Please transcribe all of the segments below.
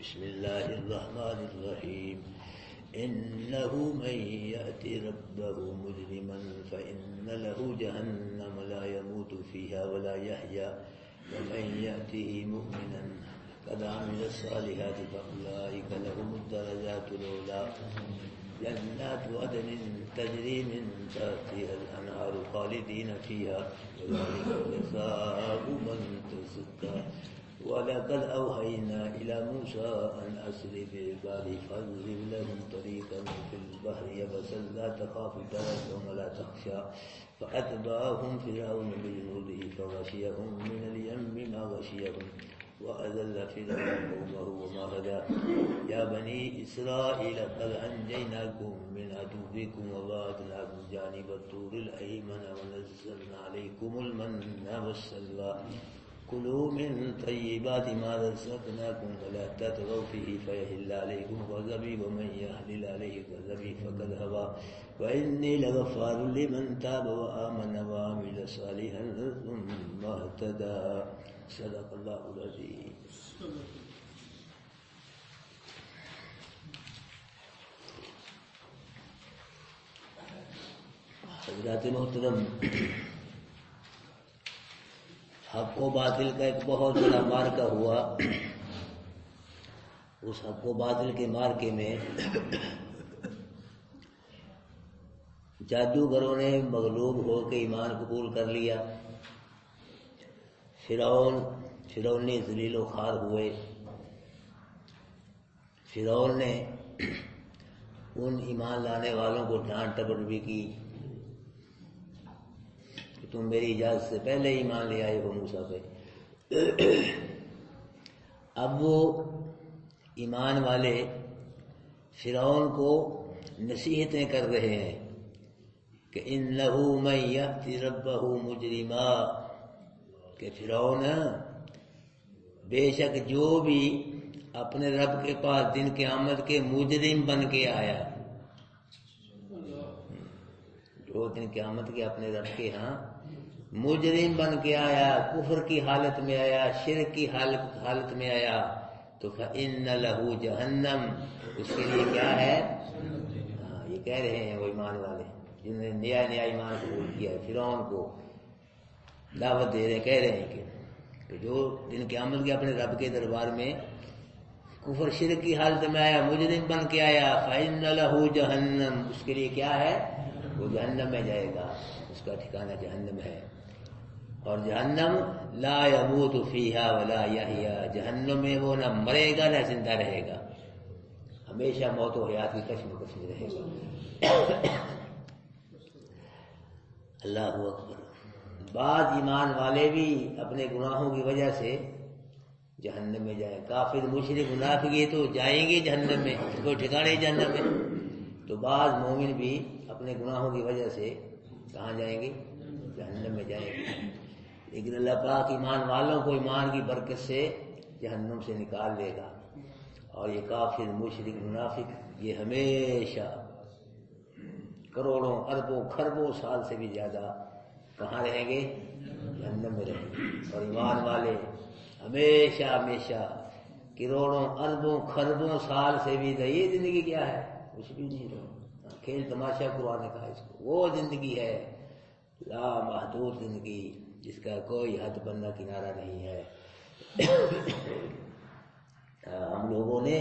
بسم الله الرحمن الرحيم إنه من يأتي ربه مجرما فإن له جهنم لا يموت فيها ولا يحيا ومن يأته مؤمنا قد عمل الصالحات فأولئك لهم الدرجات العلى جنات عدن تجري من تحتها الأنهار خالدين فيها وذلك جزاء من تزكى ولقد أوحينا إلى موسى أن أسر بعبادي فاضرب لهم طريقا في البحر يبسا لا تخاف دركا ولا تخشى فأتبعهم فرعون بجنوده فغشيهم من اليم ما غشيهم وأذل فرعون قومه وما هدى يا بني إسرائيل قد أنجيناكم من عدوكم وبعثناكم جانب الطور الأيمن ونزلنا عليكم المن والسلوى كلوا من طيبات ما رزقناكم ولا تطغوا فيه فيحل عليكم غضبي ومن يحلل عليه غضبي فقد هوى وإني لغفار لمن تاب وآمن وعمل صالحا ثم اهتدى صدق الله العظيم. حضرات محترم، حق و باطل کا ایک بہت بڑا مارکا ہوا. اس حق و باطل کے مارکے میں جادوگروں نے مغلوب ہو کے ایمان قبول کر لیا. فرعون نے ذلیل و خوار ہوئے. فرعون نے ان ایمان لانے والوں کو ڈانٹ ٹپٹ بھی کی کہ تم میری اجازت سے پہلے ایمان لے آئے ہو موسیٰ پہ. اب وہ ایمان والے فرعون کو نصیحتیں کر رہے ہیں کہ انہ من یأتی ربہ مجرما، کہ فرعون بے شک جو بھی اپنے رب کے پاس دن قیامت کے مجرم بن کے آیا، جو دن قیامت کے اپنے رب کے ہاں مجرم بن کے آیا، کفر کی حالت میں آیا، شرک کی حالت میں آیا، تو فإن لہ جہنم، اس کے لیے کیا ہے؟ یہ کہہ رہے ہیں وہ ایمان والے جنہوں نے نیا ایمان قبول کیا ہے، فرعون کو دعوت دے رہے ہیں، کہہ رہے ہیں کہ جو دن قیامت کے اپنے رب کے دربار میں کفر شرک کی حالت میں آیا، مجرم بن کے آیا، فإن لہ جہنم، اس کے لیے کیا ہے؟ وہ جہنم میں جائے گا، اس کا ٹھکانہ جہنم ہے. اور جہنم لا یموت فیہا ولا یحیا، جہنم میں وہ نہ مرے گا نہ زندہ رہے گا، ہمیشہ موت و حیات کی کشمکش میں رہے گا. اللہ اکبر. بعض ایمان والے بھی اپنے گناہوں کی وجہ سے جہنم میں جائیں. کافر مشرک منافق یہ تو جائیں گے جہنم میں، کوئی ٹھکانے جہنم میں. تو بعض مومن بھی اپنے گناہوں کی وجہ سے کہاں جائیں گے؟ جہنم میں جائیں گے. لیکن اللہ پاک ایمان والوں کو ایمان کی برکت سے جہنم سے نکال لے گا. اور یہ کافر مشرک منافق یہ ہمیشہ کروڑوں اربوں خربوں سال سے بھی زیادہ کہاں رہیں گے؟ جہنم میں رہیں گے. اور ایمان والے ہمیشہ کروڑوں اربوں خربوں سال سے بھی یہ زندگی کیا ہے؟ کچھ بھی نہیں رہو، کھیل تماشا قرآن نے کہا اس کو. وہ زندگی ہے لا محدود زندگی جس کا کوئی حد بندہ کنارہ نہیں ہے. ہم لوگوں نے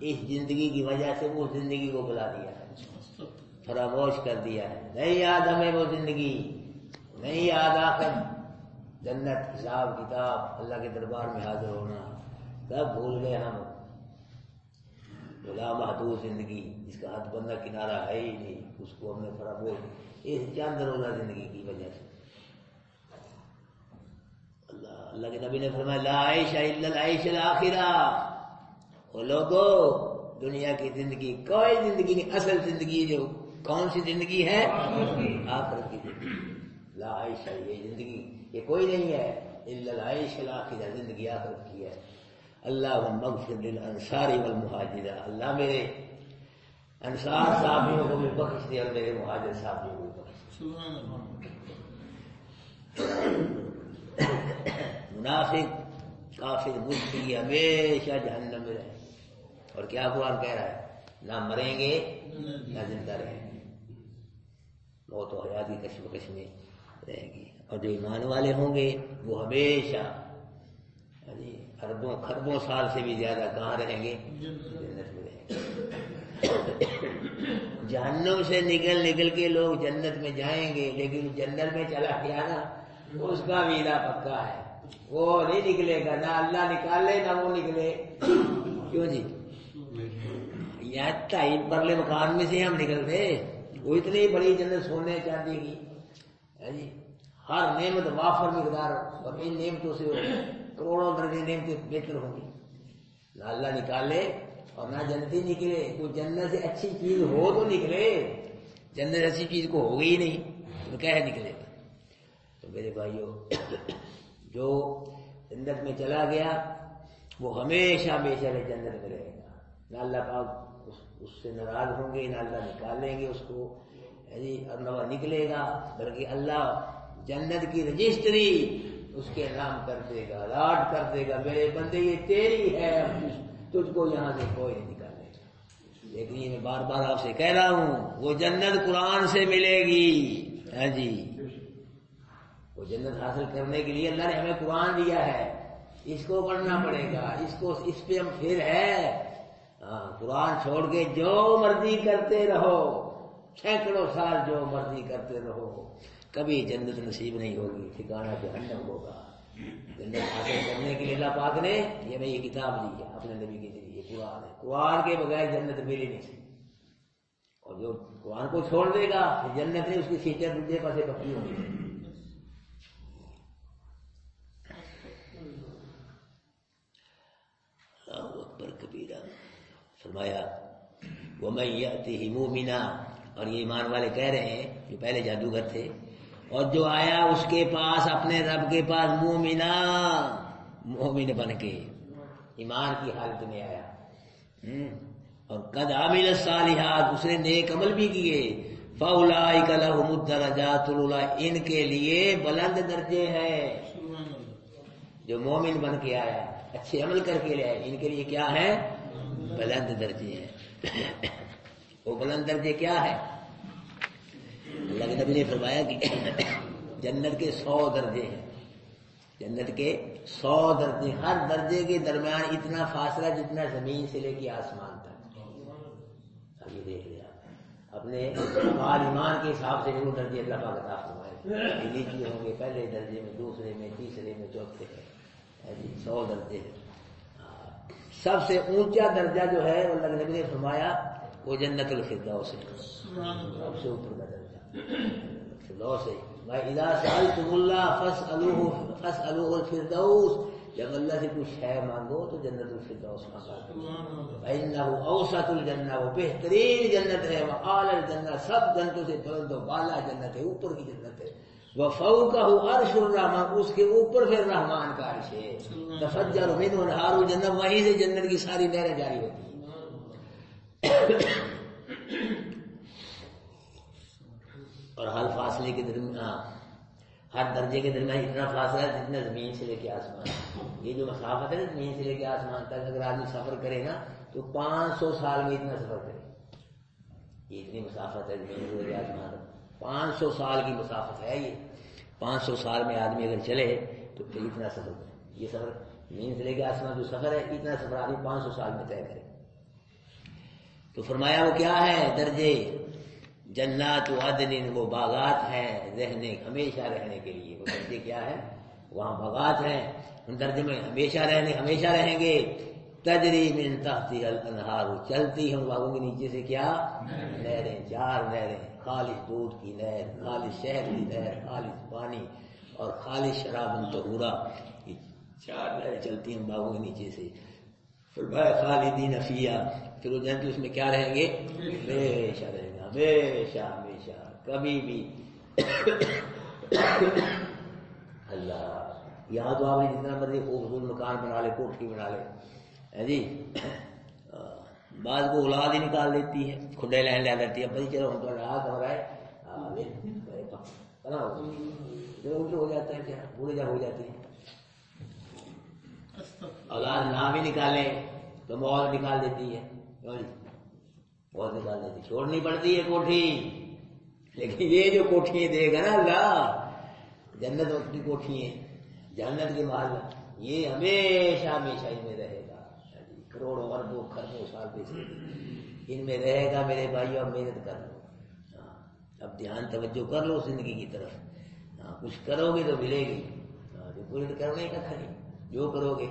اس زندگی کی وجہ سے وہ زندگی کو بلا دیا ہے، فراموش کر دیا ہے. نہیں یاد ہمیں وہ زندگی، نہیں یاد آخر جنت، حساب کتاب، اللہ کے دربار میں حاضر ہونا، سب بھول گئے ہم. لا محدود زندگی جس کا حد بندہ کنارہ ہے ہی نہیں، اس کو ہم نے فراموش اس چند روزہ زندگی کی وجہ سے. اللہ کے نبی نے فرمایا لا عیش الا العیش الاخرہ. وہ لوگو دنیا کی زندگی کوئی زندگی نہیں، اصل زندگی جو کون سی زندگی ہے؟ آخرت کی زندگی. لا عیش، یہ زندگی یہ کوئی نہیں ہے، الا العیش الاخرہ، زندگی آخرت کی ہے. اللہم اغفر للانصار والمہاجرہ، اللہ میرے انصار صحابیوں کو بھی بخش دے اور میرے مہاجر صحابیوں کو بھی بخش دے. منافق کافر مشرک ہمیشہ جہنم میں رہیں گے. اور کیا قرآن کہہ رہا ہے؟ نہ مریں گے نہ زندہ رہیں گے، موت و حیات کی کشمکش میں رہیں گی. اور جو ایمان والے ہوں گے وہ ہمیشہ اربوں خربوں سال سے بھی زیادہ کہاں رہیں گے؟ جنت میں رہیں گے. جہنم سے نکل کے لوگ جنت میں جائیں گے، لیکن جنت میں چلا گیا نا اس کا ویلا پکا ہے، وہ نہیں نکلے گا، نہ اللہ نکالے نہ وہ نکلے. کیوں جی؟ یہاں ٹائم پرلے مکان میں سے ہم نکل رہے، وہ اتنی بڑی جنت سونے چاندی کی ہے جی، ہر نعمت وافر مقدار، اور ان نعمتوں سے کروڑوں درجے نعمتیں بہتر ہوں گی. نہ اللہ نکالے اور نہ جنتی نکلے. کوئی جنت سے اچھی چیز ہو تو نکلے، جنت ایسی چیز کو ہوگی ہی نہیں تو کیا ہے نکلے گا. تو میرے بھائیو، جو جنت میں چلا گیا وہ ہمیشہ ہمیشہ جنت میں رہے گا. نہ اللہ پاک اس سے ناراض ہوں گے، نہ اللہ نکالیں گے اس کو اور نہ وہ نکلے گا، بلکہ اللہ جنت کی رجسٹری اس کے نام کر دے گا، الاٹ کر دے گا، میرے بندے یہ تیری ہے، تجھ کو یہاں سے کوئی نہیں نکالے گا. لیکن یہ میں بار بار آپ سے کہہ رہا ہوں، وہ جنت قرآن سے ملے گی. ہاں جی، وہ جنت حاصل کرنے کے لیے اللہ نے ہمیں قرآن دیا ہے، اس کو پڑھنا پڑے گا، اس پہ ہم پھر ہے. قرآن چھوڑ کے جو مرضی کرتے رہو، سینکڑوں سال جو مرضی کرتے رہو، کبھی جنت نصیب نہیں ہوگی، ٹھکانہ جہنم ہوگا. جنت حاصل کرنے کے لیے اللہ پاک نے یہ ہمیں یہ کتاب دی ہے اپنے نبی کے ذریعے، قرآن ہے. قرآن کے بغیر جنت مل ہی نہیں سکتی. اور جو قرآن کو چھوڑ دے گا جنت نے اس کی سیٹیں دوسرے پاسے پکی ہوں گی. اللہ اکبر کبیرہ. فرمایا وَمَن يَأْتِهِ مُؤْمِنًا، اور یہ ایمان والے کہہ رہے ہیں جو پہلے جادوگر تھے، اور جو آیا اس کے پاس اپنے رب کے پاس مومنا، مومن بن کے ایمان کی حالت میں آیا، اور قد عمل الصالحات، اس نے نیک عمل بھی کیے، فَأُولَٰئِكَ لَهُمُ الدَّرَجَاتُ الْعُلَىٰ، ان کے لیے بلند درجے ہیں. جو مومن بن کے آیا، اچھے عمل کر کے لے آئے، ان کے لیے کیا ہے؟ بلند درجے ہیں. وہ بلند درجے کیا ہے؟ اللہ کے نبی نے فرمایا کہ جنت کے 100 درجے ہیں. جنت کے 100 درجے، ہر درجے کے درمیان اتنا فاصلہ جتنا زمین سے لے کے آسمان تک. اب یہ دیکھ لیا اپنے اعمال ایمان کے حساب سے وہ درجے اللہ پاک عطا فرمائے. نیچے ہوں گے پہلے درجے میں، دوسرے میں، تیسرے میں، چوتھے میں. 100 درجے. سب سے اونچا درجہ جو ہے اللہ کے نبی نے فرمایا وہ جنت الفردوس ہے، سب سے اوپر کا درجہ فردوس ہے. وَإِذَا سَأَلْتُمُ اللَّهَ فَاسْأَلُوهُ الْفِرْدَوْسَ، جب اللہ سے کچھ ہے مانگو تو جنت الفردوس مانگو. فَإِنَّهُ أَوْسَطُ الْجَنَّةِ، وہ بہترین جنت ہے. وَأَعْلَى الْجَنَّةِ، سب جنتوں سے بلند و بالا جنت ہے، اوپر کی جنت ہے. وَفَوْقَهُ عَرْشُ الرَّحْمَٰنِ، اس کے اوپر پھر رحمان کا عرش ہے. تفجر منه انہار الجنہ، وہیں سے جنت کی ساری نہریں جاری ہوتی ہیں. اور ہر فاصلے کے درمیان، ہر درجے کے درمیان اتنا فاصلہ ہے جتنا زمین سے لے کے آسمان. یہ جو مسافت ہے نا زمین سے لے کے آسمان تک، اگر آدمی سفر کرے نا تو 500 سال میں اتنا سفر کرے. یہ اتنی مسافت ہے زمین سے لے کے آسمان تک، 500 سال کی مسافت ہے. یہ 500 سال میں آدمی اگر چلے تو پھر اتنا سفر کرے. یہ سفر زمین سے لے کے آسمان جو سفر ہے، اتنا سفر آدمی 500 سال میں طے کرے. تو فرمایا وہ کیا ہے درجے؟ جنات عدن، وہ باغات ہیں رہنے، ہمیشہ رہنے کے لیے. وہ درجے کیا ہے؟ وہاں باغات ہیں، ان درجے میں ہمیشہ رہیں گے. تجری من تحتها الانہار، چلتی ہیں باغوں کے نیچے سے کیا؟ نہریں. 4 نہریں، خالص دودھ کی نہر، خالص شہد کی نہر، خالص پانی اور خالص شراب طہورا. 4 نہریں چلتی ہیں باغوں کے نیچے سے. فرمایا خالدین فیہا، پھر وہ جنت اس میں کیا رہیں گے؟ ہمیشہ رہیں گے، ہمیشہ ہمیشہ، کبھی بھی. اللہ، یہاں تو آپ نے جتنا مرضی خوبصورت مکان بنا لے، کوٹھی بنا لے جی، بعض کو اولاد ہی نکال دیتی ہے، کھڈے لین لے لیتی ہے. بھائی چلو ہم تو رہا کمرہ ہے ہو جاتا ہے، کیا بوڑھے جا ہو جاتی ہے. اولاد نہ بھی نکالے تو موت نکال دیتی ہے، کیوں جی موت نکال دیتی، چھوڑنی پڑتی ہے کوٹھی، لیکن یہ جو کوٹھی دے گا نا اللہ، جنت وقت کی کوٹھی ہے، جنت کے محل، یہ ہمیشہ ہمیشہ ان میں رہے گا، کروڑوں اربوں خربوں سال پیچھے ان میں رہے گا میرے بھائیو، اب محنت کر لو، اب دھیان توجہ کر لو زندگی کی طرف، کچھ کرو گے تو ملے گی، جو پوری کرنے کا کھڑی، جو کرو گے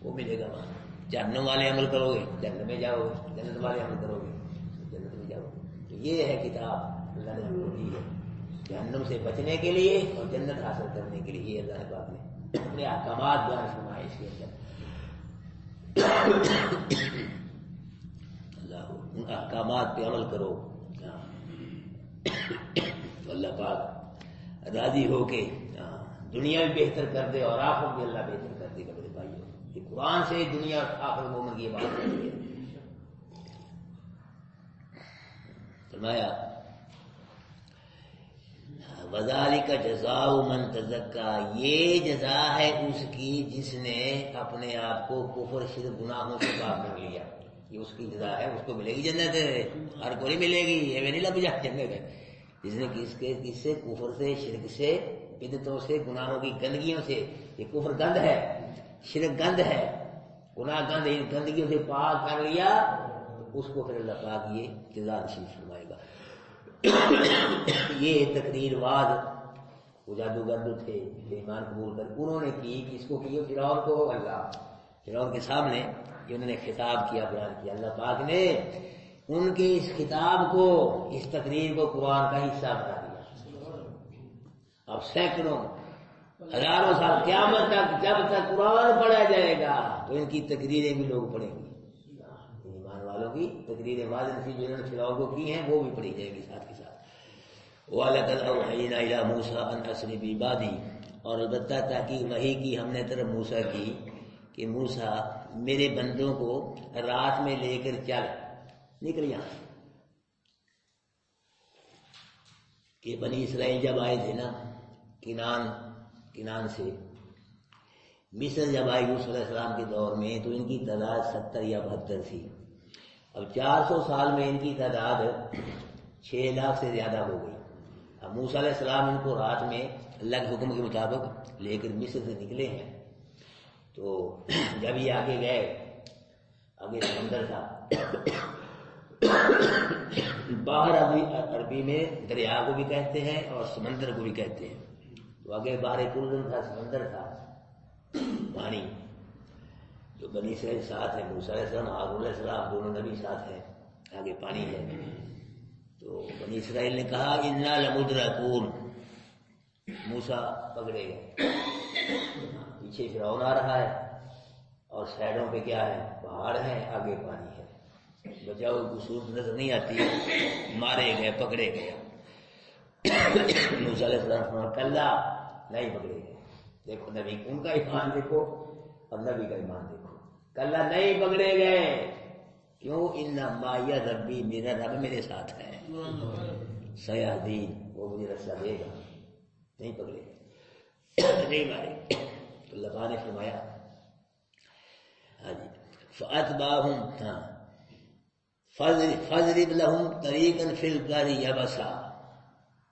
وہ ملے گا وہاں، جہنم والے عمل کرو گے جنت میں جاؤ گے، جنت والے عمل کرو گے جنت میں جاؤ گے، تو یہ ہے کتاب اللہ نے ہم کو دی ہے جہنم سے بچنے کے لیے اور جنت حاصل کرنے کے لیے، یہ اللہ نے پاک نے اپنے احکامات بیان فرمائے اس کے اندر، اللہ ان احکامات پہ عمل کرو، تو اللہ پاک راضی ہو کے دنیا بھی بہتر کر دے اور آخرت بھی اللہ بہتر کر دے گا میرے بھائیوں، یہ قرآن سے دنیا اور آخرت مومن کی بات ہے۔ فرمایا وَذَلِكَ جَزَاءُ مَن تَزَكَّىٰ، یہ جزا ہے اس کی جس نے اپنے آپ کو کفر شرک گناہوں سے پاک کر لیا، یہ اس کی جزا ہے، اس کو ملے گی جنت، ہر کو نہیں ملے گی، یہ نہیں لگ جائے جنت ہے، جس نے کس سے کفر سے شرک سے بدعتوں سے گناہوں کی گندگیوں سے، یہ کفر گند ہے، شرک گند ہے، گناہ گند، ان گندگیوں سے پاک کر لیا، اس کو پھر اللہ پاک یہ جزا نصیب فرمائے گا۔ یہ تقریر بعد وہ جادوگر جو تھے ایمان قبول کر انہوں نے کی، اس کو کی فرعون کو، اللہ فرعون کے سامنے یہ انہوں نے خطاب کیا، بیان کیا، اللہ پاک نے ان کے اس خطاب کو، اس تقریر کو قرآن کا حصہ بنا دیا۔ اب سینکڑوں ہزاروں سال قیامت تک جب تک قرآن پڑھا جائے گا تو ان کی تقریریں بھی لوگ پڑھیں گے، ایمان والوں کی تقریریں واضح سی جو انہوں نے فرعون کو کی ہیں وہ بھی پڑھی جائیں گی ساتھ کے ساتھ۔ وَلَقَدْ أَوْحَيْنَا إِلَىٰ مُوسَىٰ أَنْ أَسْرِ بِعِبَادِي، اور البتہ تاکہ وحی کی ہم نے طرف موسیٰ کی کہ موسیٰ میرے بندوں کو رات میں لے کر چل، نکل یہاں سے، کہ بنی اسرائیل جب آئے تھے نا کنان سے مصر جب آئے یوسف علیہ السلام کے دور میں تو ان کی تعداد 70 یا 72 تھی، اب 400 سال میں ان کی تعداد 6 لاکھ سے زیادہ ہو گئی۔ اب موسیٰ علیہ السلام ان کو رات میں اللہ کے حکم کے مطابق لے کر مصر سے نکلے ہیں، تو جب یہ آگے گئے، آگے سمندر تھا، باہر عربی میں دریا کو بھی کہتے ہیں اور سمندر کو بھی کہتے ہیں، تو آگے باہر کلن تھا، سمندر تھا، پانی، جو بنی اسرائیل ساتھ ہے، موسیٰ علیہ السلام ہارون علیہ السلام دونوں نبی ساتھ ہیں، آگے پانی ہے، تو بنی اسرائیل نے کہا اِنَّا لَمُدْرَكُونَ، موسیٰ پکڑے گئے، پیچھے فرعون آ رہا ہے اور سائڈوں پہ کیا ہے، پہاڑ ہیں، آگے پانی ہے، بچاؤ کی صورت نظر نہیں آتی، مارے گئے، پکڑے گئے۔ موسیٰ علیہ السلام فرمایا کلا، نہیں پکڑے گئے، دیکھو نبی ان کا ایمان دیکھو اور نبی کا ایمان دیکھو، کلا نہیں پکڑے گئے، کیوں؟ ان معی ربی، میرا رب میرے ساتھ ہے، سیہدین، وہ مجھے راستہ دے گا، نہیں پکڑے گئے، نہیں مارے۔ تو اللہ نے فرمایا ہاں جی فَأَتْبَعَهُمْ فَاضْرِبْ لَهُمْ طَرِيقًا فِي الْبَحْرِ يَبَسًا،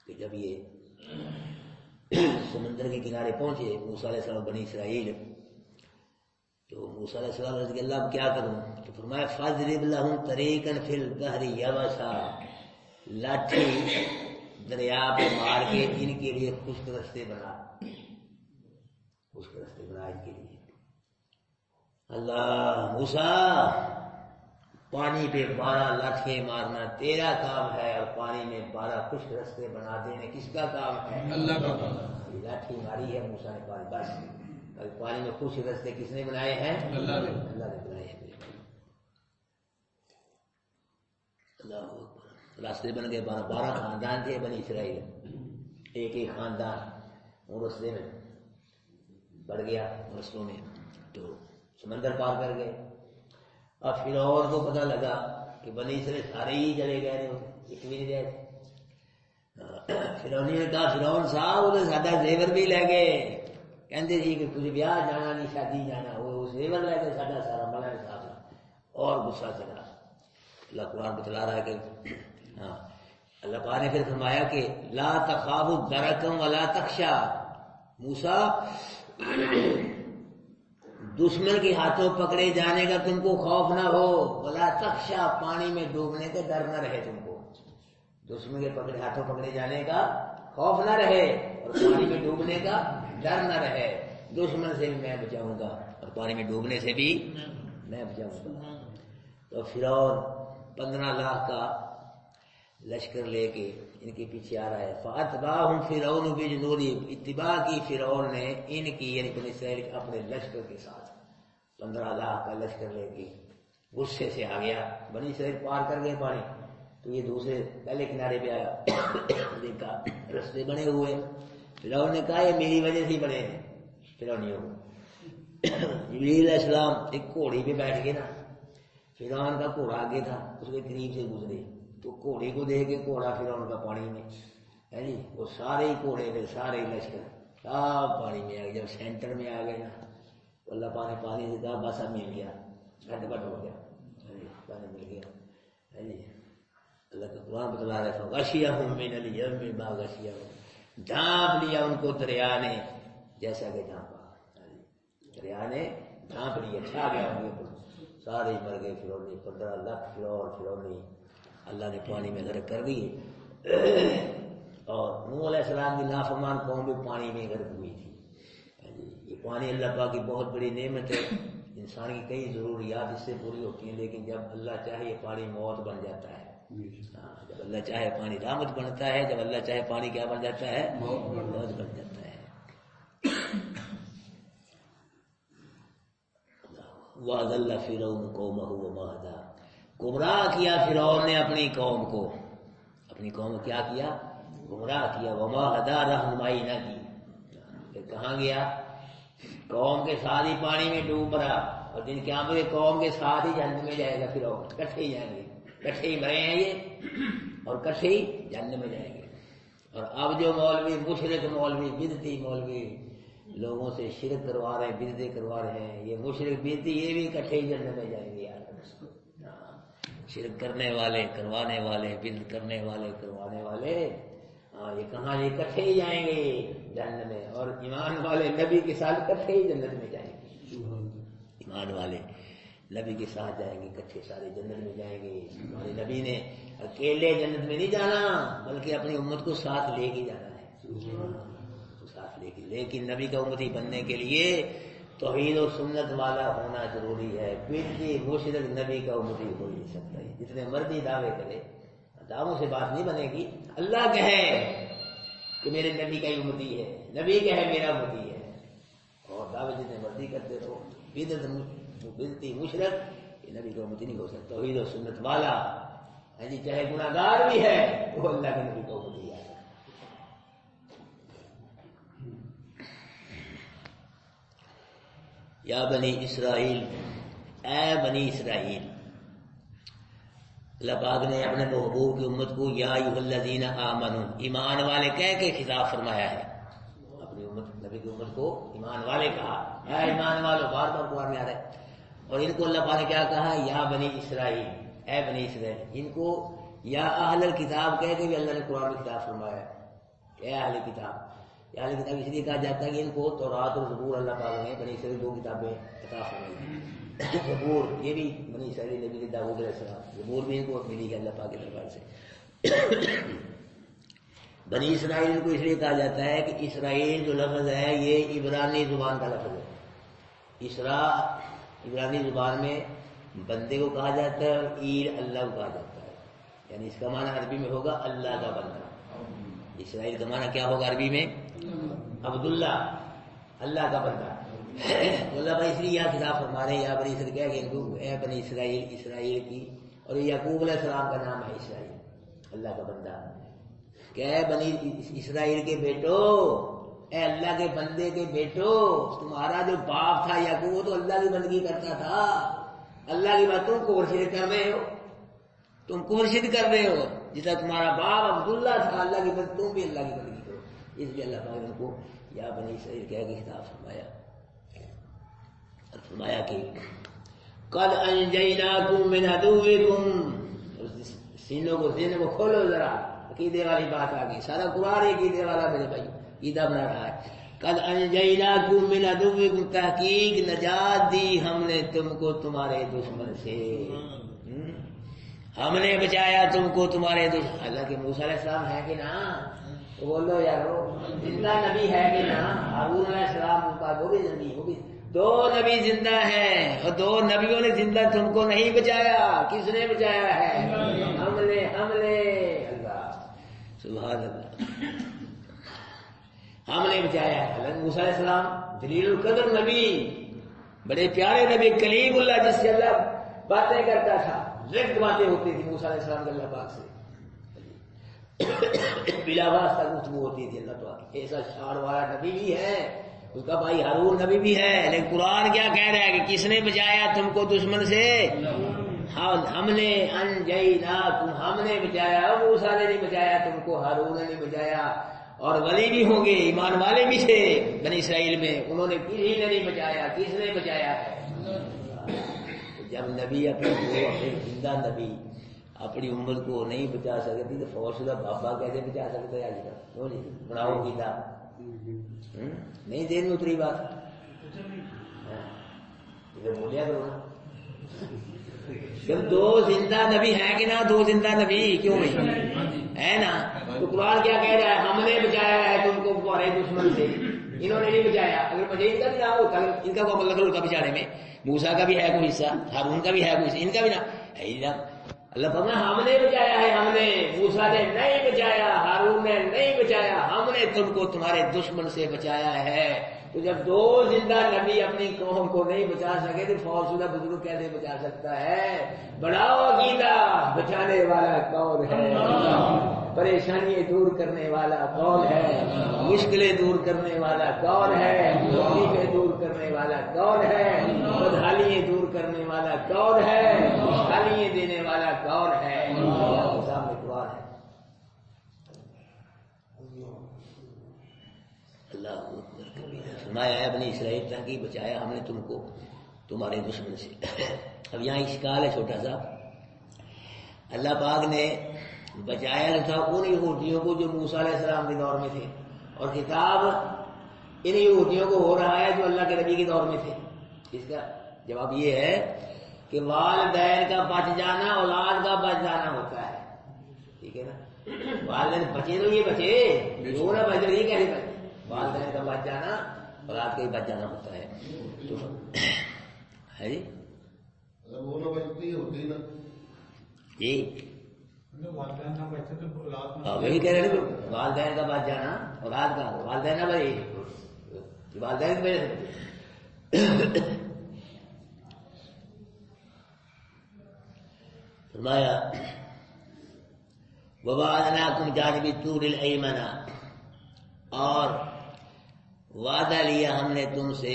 کہ جب یہ سمندر کے کنارے پہنچے موسیٰ علیہ السلام بنی اسرائیل، تو موسیٰ علیہ السلام رضی اللہ عنہ کیا کروں، تو فرمایا فَاضْرِبْ لَهُمْ طَرِيقًا فِي الْبَحْرِ يَبَسًا، لاٹھی دریا پہ مار کے ان کے لیے خشک رستے بنا، خشک رستے بنا ان کے لیے۔ اللہ موسیٰ پانی پہ 12 لاٹھیں مارنا تیرا کام ہے، اور پانی میں 12 خشک رستے بنا دینے کس کا کام ہے؟ اللہ کا کام۔ یہ لاٹھی ماری ہے موسیٰ نے پانی، بس پانی میں خشک رستے کس نے بنائے ہیں؟ اللہ نے بنائے ہیں۔ اللہ اکبر، راستے بن گئے، 12 خاندان تھے بنی اسرائیل، ایک ایک خاندان وہ رستے میں بڑھ گیا، رستوں میں تو سمندر پار کر گئے۔ اب فرعون کو پتہ لگا کہ بنی اسرائیل سارے ہی چلے گئے نہیں ہوتے، ایک بھی نہیں گئے۔ فرعون نے کہا فرعون صاحب وہ سادہ زیور بھی لے گئے، کہتے جی کہ تجھے بیاہ جانا نہیں شادی جانا، وہ اس لیول لے کے ساڈا سارا ملا صاحب اور غصہ چلا۔ اللہ قرآن بتلا رہا ہے کہ ہاں اللہ پاک نے پھر فرمایا کہ لا تخافوا درکم ولا تخشا، موسیٰ دشمن کے ہاتھوں پکڑے جانے کا تم کو خوف نہ ہو، ولا تخشا پانی میں ڈوبنے کا ڈر نہ رہے تم کو، دشمن کے ہاتھوں پکڑے جانے کا خوف نہ رہے اور پانی میں ڈوبنے کا ڈر نہ رہے، دشمن سے بھی میں بچاؤں گا اور پانی میں ڈوبنے سے بھی میں بچاؤں گا۔ تو فرعون 15 لاکھ کا لشکر لے کے ان کے پیچھے آ رہا ہے، فَأَتْبَعَهُمْ فِرْعَوْنُ بِجُنُودِهِ، اتباع کی فرعون نے ان کی یعنی بنی اسرائیل کے اپنے لشکر کے ساتھ، 15 لاکھ کا لشکر لے کے غصے سے آ گیا۔ بنی اسرائیل پار کر گئے پانی، تو یہ دوسرے پہلے کنارے پہ آیا، دیکھا رستے بنے ہوئے، فرعون نے کہا یہ میری وجہ سے ہی بنے ہیں فرعونیوں کو۔ جبریل علیہ السلام ایک گھوڑی پہ بیٹھ گئے نا، فرعون کا گھوڑا آگے تھا، اس کے قریب سے گزرے تو گھوڑے کو دیکھ کے گھوڑا فرعون کا پانی میں ہے جی، وہ سارے ہی گھوڑے پہ سارے ہی لشکر سب پانی میں آ گئے۔ جب سینٹر میں آ گئے نا تو اللہ پاک نے پانی سے کہا بس اب مل گیا، گھٹ بٹ ہو گیا، پانی مل گیا ہے جی۔ اللہ کا قرآن بتلا رہا تھا غشیہم من الیم ما غشیہم، ڈھانپ لیا ان کو دریا نے جیسا کہ ڈھانپا، دریا نے ڈھانپ لیا، چھا گیا ان کے اوپر، سارے مر گئے فرعونی، 15 لاکھ فرعونی اللہ نے پانی میں غرق کر دی۔ اور نوح علیہ السلام کی نافرمان قوم بھی پانی میں غرق ہوئی تھی۔ یہ پانی اللہ پاک کی بہت بڑی نعمت ہے، انسان کی کئی ضروریات اس سے پوری ہوتی ہیں، لیکن جب اللہ چاہے یہ پانی موت بن جاتا ہے۔ جب اللہ چاہے پانی رحمت بنتا ہے، جب اللہ چاہے پانی کیا بن جاتا ہے؟ موت بن جاتا ہے۔ وَأَضَلَّ فِرْعَوْنُ قَوْمَهُ وَمَا هَدَىٰ، گمراہ کیا فرعون نے اپنی قوم کو، اپنی قوم کو کیا کیا؟ گمراہ کیا، وما ہدا رہنمائی نہ کی۔ پھر کہاں گیا؟ قوم کے ساتھ ہی پانی میں ڈوب رہا، اور جن قیامت کے قوم کے ساتھ ہی جہنم میں جائے گا فرعون، کٹھے ہی جائیں گے، کٹھے ہی مرے ہیں یہ اور کٹھے ہی جہنم میں جائیں گے۔ اور اب جو مولوی مشرک مولوی بدعتی مولوی لوگوں سے شرک کروا رہے ہیں، بدعتیں کروا رہے ہیں، یہ مشرک بدعتی یہ بھی کٹھے ہی جہنم میں جائیں گے یار۔ شرک کرنے والے کروانے والے، بدعت کرنے والے کروانے والے، یہ کہاں یہ کٹھے ہی جائیں گے جنت میں، اور ایمان والے نبی کے ساتھ کٹھے ہی جنت میں جائیں گے۔ ایمان والے نبی کے ساتھ جائیں گے، کٹھے سارے جنت میں جائیں گے۔ ہمارے نبی نے اکیلے جنت میں نہیں جانا، بلکہ اپنی امت کو ساتھ لے کے جانا ہے، ساتھ لے کے۔ لیکن نبی کا امتی بننے کے لیے توحید و سنت والا ہونا ضروری ہے، بدعتی مشرک نبی کا امتی ہو نہیں سکتا ہے، جتنے مرضی دعوے کرے، دعووں سے بات نہیں بنے گی۔ اللہ کہے کہ میرے نبی کا ہی امتی ہے، نبی کہے میرا امتی ہے، اور دعوے جتنے مرضی کرتے رہو، بدعتی مشرک یہ نبی کا امتی نہیں ہو سکتا۔ توحید و سنت والا ہے جی، چاہے گناہ گار بھی ہے وہ اللہ کے نبی کا امتی ہے۔ یا بنی اسرائیل، اے بنی اسرائیل، اللہ پاک نے اپنے محبوب کی امت کو یا ایھا الذین آمنوا ایمان والے کہہ کے خطاب فرمایا ہے، اپنی امت نبی کی امت کو ایمان والے کہا، اے ایمان والو، بار بار قرآن میں آ رہا ہے۔ اور ان کو اللہ پاک نے کیا کہا؟ یا بنی اسرائیل، اے بنی اسرائیل۔ ان کو یا اہل الکتاب کہہ کے بھی اللہ نے قرآن میں خطاب فرمایا ہے، اے اہل کتاب۔ اہل کتاب اس لیے کہا جاتا ہے کہ ان کو تورات اور زبور اللہ پاک نے بنی اسرائیل 2 کتابیں عطا فرمائی ہیں۔ زبور یہ بھی بنی اسرائیل نبی کے داؤد علیہ السلام، زبور بھی ان کو ملی ہے اللہ پاک کے دربار سے۔ بنی اسرائیل کو اس لیے کہا جاتا ہے کہ اسرائیل جو لفظ ہے یہ عبرانی زبان کا لفظ ہے۔ عبرانی زبان میں بندے کو کہا جاتا ہے اور عیر اللہ کو کہا جاتا ہے، یعنی اس کا معنی عربی میں ہوگا اللہ کا بندہ۔ اسرائیل کا معنی کیا ہوگا عربی میں؟ عبداللہ، اللہ کا بندہ۔ تو اللہ بھائی اس لیے یہاں خطاب فرما رہے ہیں، یا بنی اسرائیل کیا کہ اے بنی اسرائیل، اسرائیل کی، اور یہ یعقوب علیہ السلام کا نام ہے اسرائیل، اللہ کا بندہ، کہ اے بنی اسرائیل کے بیٹو، اے اللہ کے بندے کے بیٹو، تمہارا جو باپ تھا یعقوب وہ تو اللہ کی بندگی کرتا تھا، اللہ کی بات تم کفر کر رہے ہو، تم کفر کر رہے ہو، جس طرح تمہارا باپ عبداللہ تھا اللہ کی بندگی، تم بھی اللہ کی بندگی کرو۔ اس لیے اللہ تعالیٰ نے ان کو یا بنی اسرائیل کہہ کے خطاب فرمایا کہ قد انجیناکم من عدوکم، سینوں کو کھولو ذرا، عقیدے والی بات آ گئی، سارا قرآن عقیدے والا میرے بھائی، عقیدہ بنا رہا ہے۔ قد انجیناکم من عدوکم، تحقیق نجات دی ہم نے تم کو تمہارے دشمن سے، ہم نے بچایا تم کو تمہارے دشمن۔ اللہ کے موسیٰ علیہ السلام ہے کہ نا، تو بولو یارو، زندہ نبی ہے کہ نا، ہارون علیہ السلام کا وہ بھی نبی، وہ بھی دو نبی زندہ ہیں، اور دو نبیوں نے زندہ تم کو نہیں بچایا، کس نے بچایا ہے؟ ہم نے اللہ سبحان اللہ، ہم نے بچایا ہے۔ حضرت موسیٰ علیہ السلام جلیل القدر نبی، بڑے پیارے نبی، کلیم اللہ، جس سے اللہ باتیں کرتا تھا، ڈائریکٹ باتیں ہوتی تھی موسیٰ علیہ السلام کے اللہ پاک سے، بلا واسطہ گفتگو ہوتی تھی اللہ پاک۔ ایسا شان والا نبی بھی ہے، اس کا بھائی ہارون نبی بھی ہے، لیکن قرآن کیا کہہ رہا ہے کہ کس نے بچایا تم کو دشمن سے؟ ہم نے انجیناکم، ہم نے بچایا، موسیٰ نے نہیں بچایا تم کو، ہارون نے نہیں بچایا، اور ولی بھی ہوں گے، ایمان والے بھی تھے بنی اسرائیل میں، انہوں نے کسی نے نہیں بچایا، کس نے بچایا ہے؟ جب نبی اپنے زندہ نبی اپنی امت کو نہیں بچا سکتی تو فوج شدہ بابا کیسے بچا سکتے ہیں؟ آج کل کیوں نہیں بناؤ گیتا، نہیں دین میں اتری بات، بولیا کرو نا، جب دو زندہ نبی ہیں کہ نا، دو زندہ نبی کیوں نہیں ہے نا، تو قرآن کیا کہہ رہا ہے؟ ہم نے بچایا ہے تم کو تمہارے دشمن سے، انہوں نے نہیں بچایا۔ اگر مجھے ان کا بھی نہ ہوتا، ان کا کو اللہ کا بچانے میں موسیٰ کا بھی ہے کوئی حصہ، ہارون کا بھی ہے کوئی حصہ، ان کا بھی نہ، اللہ فرمایا ہم نے بچایا ہے، ہم نے، موسیٰ نے نہیں بچایا، ہارون نے نہیں بچایا، ہم نے تم کو تمہارے دشمن سے بچایا ہے۔ تو جب دو زندہ نبی اپنی قوم کو نہیں بچا سکے تو فوج شدہ بزرگ کیسے بچا سکتا ہے؟ بڑھاؤ عقیدہ، بچانے والا کون ہے؟ پریشانیاں دور کرنے والا کون ہے؟ مشکلیں دور کرنے والا کون ہے؟ تکلیفیں دور کرنے والا کون ہے؟ بدحالیاں دور کرنے والا کون ہے؟ خوشحالیاں دینے والا کون ہے؟ سامنے قرآن ہے۔ اللہ فرمایا ہے بنی اسرائیل تحقیق بچایا ہم نے تم کو تمہارے دشمن سے۔ اب یہاں اشکال ہے چھوٹا سا، اللہ پاک نے بچایا تھا ان یہودیوں کو جو موسیٰ علیہ السلام کے دور میں تھے، اور خطاب ان یہودیوں کو ہو رہا ہے جو اللہ کے نبی کے دور میں تھے۔ اس کا جواب یہ ہے کہ والدین کا بچ جانا اولاد کا بچ جانا ہوتا ہے، ٹھیک ہے نا، والدین بچے تو یہ بچے، جو نہ بچے یہ کیسے بچے؟ والدین کا بچ جانا اولاد کا ہی بچ جانا ہوتا ہے، تو ہے جی وہ نہ بچتی ہوتی نا جی، وہی کہہ رہے ہیں والدین کا بچ جانا اولاد کا، والدین نہ بھائی والدین کی فرمایا وَوَعَدْنَاكُمْ جَانِبِ الطُّورِ الْأَيْمَنَ، اور وعدہ لیا ہم نے تم سے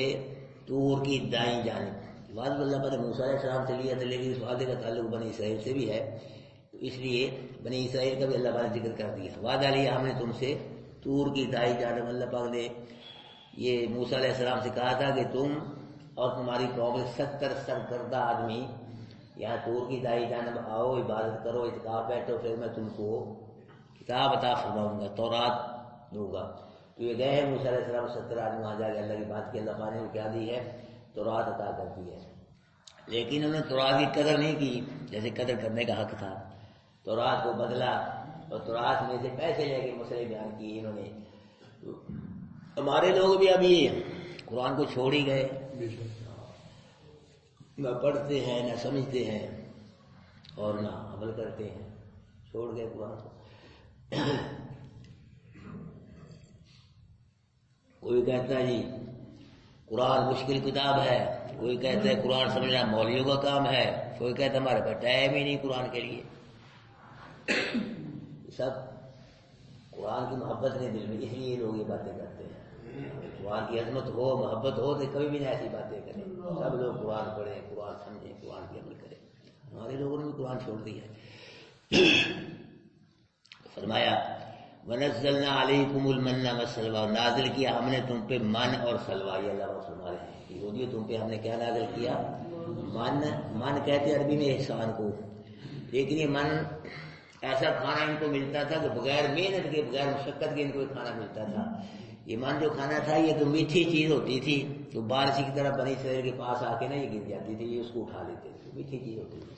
طور کی دائیں جانب۔ وعدہ اللہ پر موسیٰ علیہ السلام سے لیا تھا، لیکن اس وعدے کا تعلق بنی اسرائیل سے بھی ہے، تو اس لیے بنی اسرائیل کا بھی اللہ پاک نے ذکر کر دیا۔ وعدہ لیا ہم نے تم سے طور کی دائیں جانب، اللہ پاک نے یہ موسیٰ علیہ السلام سے کہا تھا کہ تم اور تمہاری قوم 70 سرکردہ آدمی یہاں طور کی دائیں جانب آؤ، عبادت کرو، اعتکاف بیٹھو، پھر میں تم کو کتاب عطا فرماؤں گا، تورات دوں گا۔ تو یہ گئے ہیں موسیٰ علیہ السلام 70 آدمی، وہاں جا کے اللہ کی بات کی، اللہ پاک نے کیا دی ہے؟ تورات عطا کر دی ہے، لیکن انہوں نے تورات کی قدر نہیں کی جیسے قدر کرنے کا حق تھا، تورات کو بدلا اور تورات میں سے پیسے لے کے مسئلے بیان کیے انہوں نے۔ ہمارے لوگ بھی ابھی قرآن کو چھوڑ ہی گئے، نہ پڑھتے ہیں نہ سمجھتے ہیں اور نہ عمل کرتے ہیں، چھوڑ گئے قرآن کو۔ کوئی کہتا ہے جی قرآن مشکل کتاب ہے، کوئی کہتا ہے قرآن سمجھنا مولویوں کا کام ہے، کوئی کہتا ہے ہمارے پاس ٹائم ہی نہیں قرآن کے لیے۔ سب قرآن کی محبت نہیں دل میں، اس لیے لوگ یہ باتیں کرتے ہیں۔ قرآن کی عظمت ہو، محبت ہو تو کبھی بھی نہ ایسی باتیں کریں، سب لوگ قرآن پڑھیں، قرآن سمجھیں، قرآن کی عمل کریں۔ ہمارے لوگوں نے بھی قرآن چھوڑ دیا ہے۔ فرمایا وَنَزَّلْنَا عَلَيْكُمُ الْمَنَّ وَالسَّلْوَىٰ، نازل کیا ہم نے تم پہ من اور سلوہ. یہ اللہ فرما رہے ہیں یہودیو تم پہ ہم نے کیا نازل کیا؟ من کہتے عربی میں احسان کو، لیکن یہ من ایسا کھانا ان کو ملتا تھا کہ بغیر محنت کے بغیر مشقت کے ان کو کھانا ملتا تھا. یہ من جو کھانا تھا یہ تو میٹھی چیز ہوتی تھی، تو بارش کی طرح بنی اسرائیل کے پاس آ کے نا یہ گر جاتی تھی، یہ اس کو اٹھا لیتے تھے، میٹھی چیز ہوتی تھی.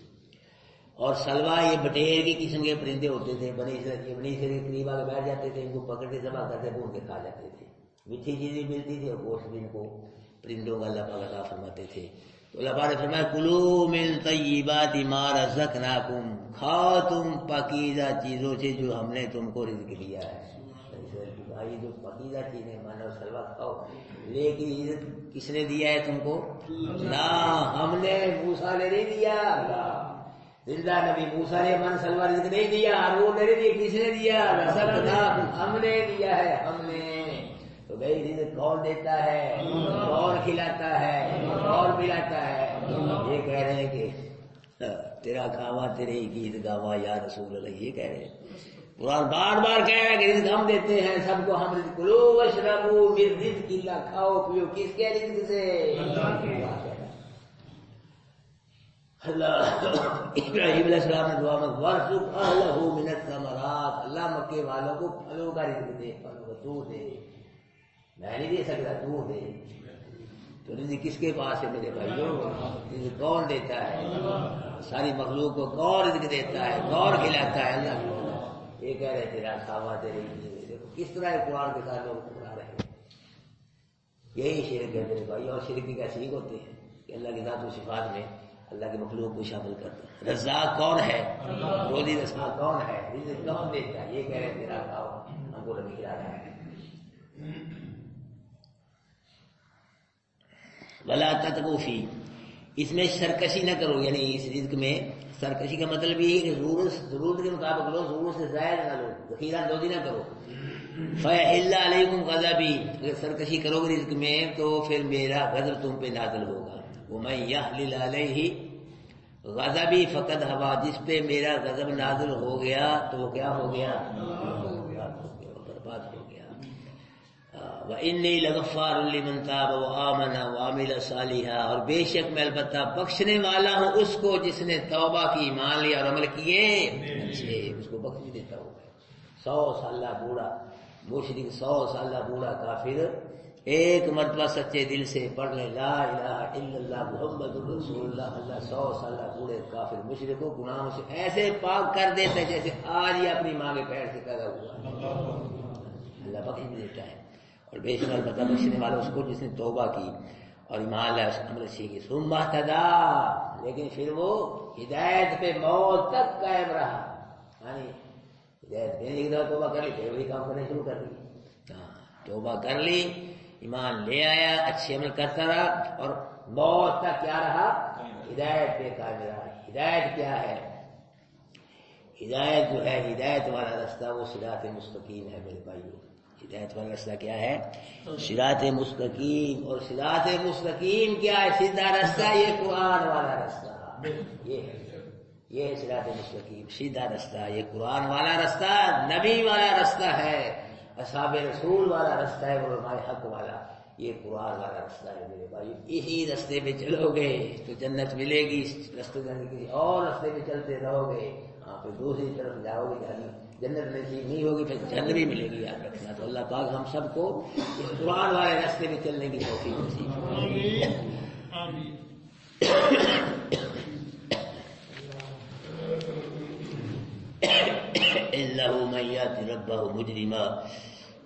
اور سلوا یہ بٹیر کی قسم کے پرندے ہوتے تھے، بنی اسرائیل کے قریب آ کے بیٹھ جاتے تھے، ان کو پکڑ کے ذبح کرتے بھون کے کھا جاتے تھے. میٹھی چیز بھی ملتی تھی اور گوشت بھی ان کو پرندوں کا اللہ پاک عطا فرماتے تھے. تو اللہ پاک نے فرمایا کلوا من طیبات ما رزقناکم، کھاؤ تم پاکیزہ چیزوں سے جو ہم نے تم کو رزق دیا ہے. بھائی جو پاکیزہ چیزیں من اور سلوا کھاؤ، لیکن رزق کس نے دیا ہے تم کو؟ نہ ہم نے، موسیٰ نے نہیں دیا. زندہ نبی موسیٰ نے من سلوا رزق نہیں دیا، ہارون نے نہیں دیا. کس نے دیا؟ رزقناکم، ہم نے دیا ہے، ہم نے. تو بھائی رزق کون دیتا ہے؟ کون کھلاتا ہے؟ کون پلاتا ہے؟ یہ کہہ رہے ہیں کہ تیرا کھاوا تیرے گیت گاوا یا رسول اللہ، یہ کہہ رہے ہیں. قرآن بار بار کہہ رہا ہے کہ رزق ہم دیتے ہیں سب کو. ہم رزق کلوا واشربوا من رزق اللہ، کھاؤ پیو کس کے رزق سے؟ اللہ. ابراہیم علیہ السلام نے دعا میں وارزق اہلہ من الثمرات، اللہ مکے والوں کو پھلوں کا رزق دے، پھلوں کا تو دے، میں نہیں دے سکتا تو دے. تو رزق کس کے پاس ہے میرے بھائیوں؟ رزق کون دیتا ہے؟ ساری مخلوق کو کون رزق دیتا ہے؟ کون کھلاتا ہے؟ اللہ کو. یہ کہہ رہے تیرا کھاوا تیرے دیکھو کس طرح قرآن کے ساتھ لوگ پڑھا رہے ہیں. یہی شرک ہے میرے بھائی. اور شرک کی کیسے ہوتے ہیں کہ اللہ کی ذات و صفات میں اللہ کی مخلوق کو شامل کرتا ہے. رزاق کون ہے؟ روزی رساں کون ہے؟ رزق کون دیتا ہے؟ یہ کہہ رہے تیرا کھاوا ہم کو نہیں کھلا رہا ہے. ولا تطغوا فی، اس میں سرکشی نہ کرو، یعنی اس رزق میں سرکشی کا مطلب یہ ہے کہ ضرورت کے مطابق لو، ضرورت سے زائد نہ لو، ذخیرہ اندوزی نہ کرو. فَيَحِلَّ عَلَيْكُمْ غَضَبِي، اگر سرکشی کرو گے رزق میں تو پھر میرا غضب تم پہ نازل ہوگا. وَمَن يَحْلِلْ عَلَيْهِ غَضَبِي فَقَدْ هَوَىٰ، جس پہ میرا غضب نازل ہو گیا تو وہ کیا ہو گیا؟ برباد ہو گیا. وَإِنِّي لَغَفَّارٌ لِمَن تَابَ وَآمَنَ وَعَمِلَ صَالِحًا، اور بے شک میں البتہ بخشنے والا ہوں اس کو جس نے توبہ کی، ایمان لیا اور عمل کیے اچھے، اس کو بخش دیتا ہوں. 100 سالہ بوڑھا مشرک، 100 سالہ بوڑھا کافر ایک مرتبہ سچے دل سے پڑھ لے لا الہ الا اللہ محمد رسول اللہ، اللہ 100 سالہ بوڑھے کافر مشرک کو گناہوں سے ایسے پاک کر دیتا ہے جیسے آج ہی اپنی ماں کے پیر سے پیدا ہوا. اللہ بخش بھی دیتا ہے. اور بے شک البتہ بخشنے والا اس کو جس نے توبہ کی اور ایمان لایا، عمل سیکھی. ثم اہتدی، لیکن پھر وہ ہدایت پہ موت تک قائم رہا. یعنی ہدایت دینے کی طرح توبہ کر لی، پھر وہی کام کرنے شروع کر دی. توبہ کر لی، ایمان لے آیا، اچھے عمل کرتا رہا اور موت تک کیا رہا؟ ہدایت پہ قائم رہا. ہدایت کیا ہے؟ ہدایت جو ہے، ہدایت والا رستہ وہ صراط مستقیم ہے میرے بھائیوں. ہدایت والا رستہ کیا ہے؟ صراط مستقیم. اور صراط مستقیم کیا ہے؟ سیدھا رستہ، یہ قرآن والا رستہ. یہ ہے صراط مستقیم، سیدھا رستہ. یہ قرآن والا رستہ، نبی والا رستہ ہے، اصحاب رسول والا رستہ ہے، علماء حق والا. یہ قرآن والا رستہ ہے میرے بھائی. اسی رستے پہ چلو گے تو جنت ملے گی. رستے جانے کے لیے اور رستے پہ چلتے رہو گے، پھر دوسری طرف جاؤ گے، جنت نصیب نہیں ہوگی پھر جنت بھی ملے گی. یاد رکھنا. تو اللہ پاک ہم سب کو اس قرآن والے راستے میں چلنے کی توفیق نصیب فرمائے. انہ من یأت ربہ مجرما،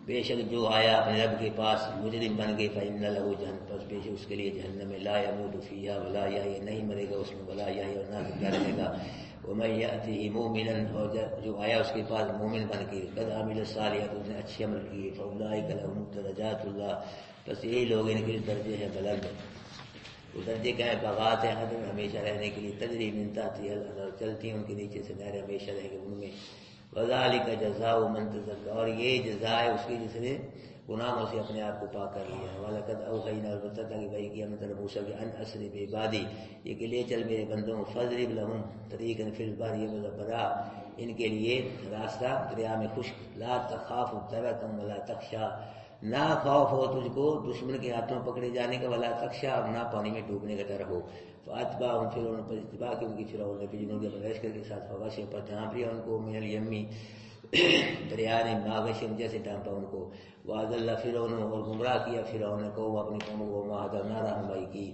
بے شک جو آیا اپنے رب کے پاس مجرم بن گئے، فإن لہ جہنم، پس بے شک اس کے لیے جہنم میں لا يموت فیہا ولا یحیی، نہیں مرے گا اس میں، ولا یحیی، اور نہ زندہ رہے گا. ومن یأتہ مومنا، اور جو آیا اس کے پاس مومن بن کے قد عمل الصالحات، اس نے اچھے عمل کیے، فاولئک لهم درجات اللہ، بس یہی لوگ ان کے درجے ہیں بلند. وہ درجے کا ہے باغات ہے حد میں ہمیشہ رہنے کے لیے، تجری من تحتها الانہار، چلتی ہیں ان کے نیچے سے نہریں، ہمیشہ رہیں گے ان میں. وذالک جزاء من تزکى، اور یہ جزا ہے اس کی جس نے گناہوں سے اپنے آپ کو پاک کر لیا. وَلَقَدْ أَوْحَيْنَا، البتہ کہ وحی کیا ہم نے موسیٰ کے ان اسری بعبادی، یہ کہ لے چل میرے بندوں، فَاضْرِبْ لَهُمْ طَرِيقًا فِي الْبَحْرِ يَبَسًا، بنا ان کے لیے راستہ دریا میں خشک، لا تخاف درکا ولا تخشا، نہ خوف ہو تجھ کو دشمن کے ہاتھوں پکڑے جانے کا، ولا تخشا، اور نہ پانی میں ڈوبنے کا ڈر ہو۔ فاتبعهم فرعون، پر اتباع کی ان کی فرعون نے بجنود کے لشکر کے ساتھ، فغش پر ڈھانپ لیا ان کو، من الیمی دریا نے، ماغشم جیسے ڈھانپا ان کو، واضل فرعون، اور گمراہ کیا فرعون نے کو اپنی قوم کو، معاہدہ نہ رہنمائی کی۔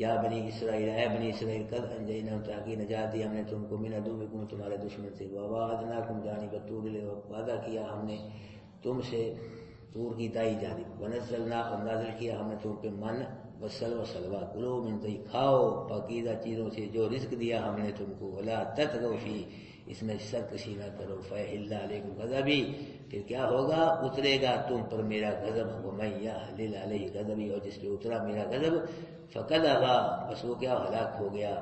یا بنی اسرائیل، اے بنی اسرائیل، قد انجیناہم، تاکہ نجات دی ہم نے تم کو، من عدوکم، تمہارے دشمن سے، وواعدناکم جانب الطور، وعدہ کیا ہم نے تم سے طور کی دائی جانب، ونزلنا، اور نازل کیا ہم نے تم پہ من وسلوى سلوا، کلو من طیب، کھاؤ پاکیزہ چیزوں سے جو رزق دیا ہم نے تم کو، ولا تطغوا فیہ، اس میں سرکشی نہ کرو، فیحل علیکم غضبی، پھر کیا ہوگا، اترے گا تم پر میرا غضب، ومن یحلل علیہ غضبی، اور جس پہ اترا میرا غضب، فقد ابا، بس وہ کیا ہلاک ہو گیا،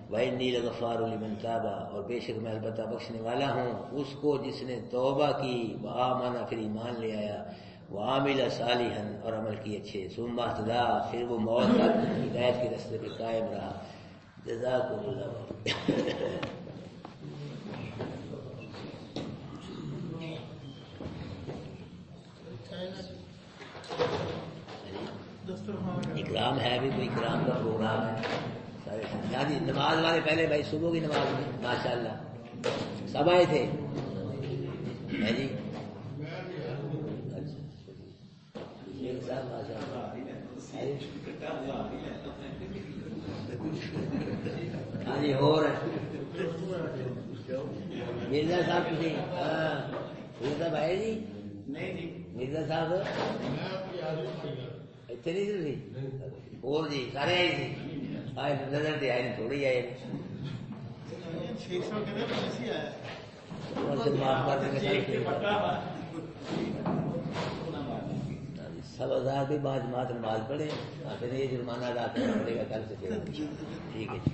وانی لغفار لمن تاب، اور بے شک میں البتہ بخشنے والا ہوں اس کو جس نے توبہ کی، وآمن، پھر ایمان لے آیا، وعامل صالحا، اور عمل کی اچھے، ثم اہتدی، پھر وہ موت تک ہدایت کے راستے پہ قائم رہا۔ جزاکم اللہ۔ اکرام ہے بھی، کوئی اکرام کا پروگرام ہے؟ جی نماز والے پہلے بھائی صبح کی نماز میں ماشاء اللہ سب آئے تھے ہے جی، ہاں جی، اور مرزا صاحب تھی، مرزا بھائی جی، مرزا صاحب اتنے نہیں تھی، اور جی سارے آئے تھے، آئے نظر دے آئے تھوڑی آئے، سب ہزار بھی بعد جماعت نماز پڑھے، پھر یہ جرمانہ ادا کرنا پڑے گا کل سے، ٹھیک ہے جی۔